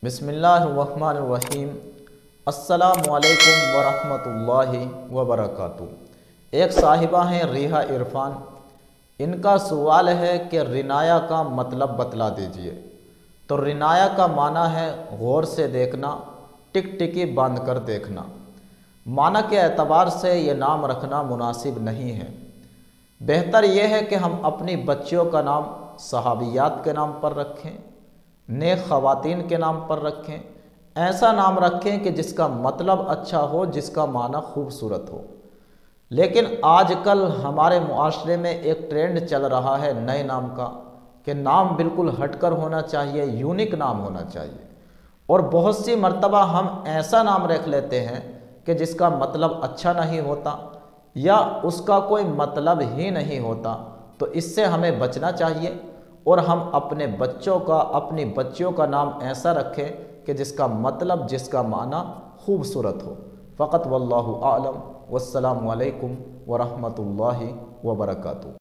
بسم اللہ الرحمن الرحیم۔ السلام علیکم ورحمۃ اللہ وبرکاتہ۔ ایک صاحبہ ہیں ریحہ عرفان، ان کا سوال ہے کہ رنایا کا مطلب بتلا دیجئے۔ تو رنایا کا معنی ہے غور سے دیکھنا، ٹک ٹکی باندھ کر دیکھنا۔ معنی کے اعتبار سے یہ نام رکھنا مناسب نہیں ہے۔ بہتر یہ ہے کہ ہم اپنی بچیوں کا نام صحابیات کے نام پر رکھیں، نیک خواتین کے نام پر رکھیں، ایسا نام رکھیں کہ جس کا مطلب اچھا ہو، جس کا معنی خوبصورت ہو۔ لیکن آج کل ہمارے معاشرے میں ایک ٹرینڈ چل رہا ہے نئے نام کا، کہ نام بالکل ہٹ کر ہونا چاہیے، یونیک نام ہونا چاہیے۔ اور بہت سی مرتبہ ہم ایسا نام رکھ لیتے ہیں کہ جس کا مطلب اچھا نہیں ہوتا یا اس کا کوئی مطلب ہی نہیں ہوتا۔ تو اس سے ہمیں بچنا چاہیے اور ہم اپنے بچوں کا، اپنی بچیوں کا نام ایسا رکھیں کہ جس کا مطلب، جس کا معنی خوبصورت ہو۔ فقط واللہ اعلم، والسلام علیکم ورحمۃ اللہ وبرکاتہ۔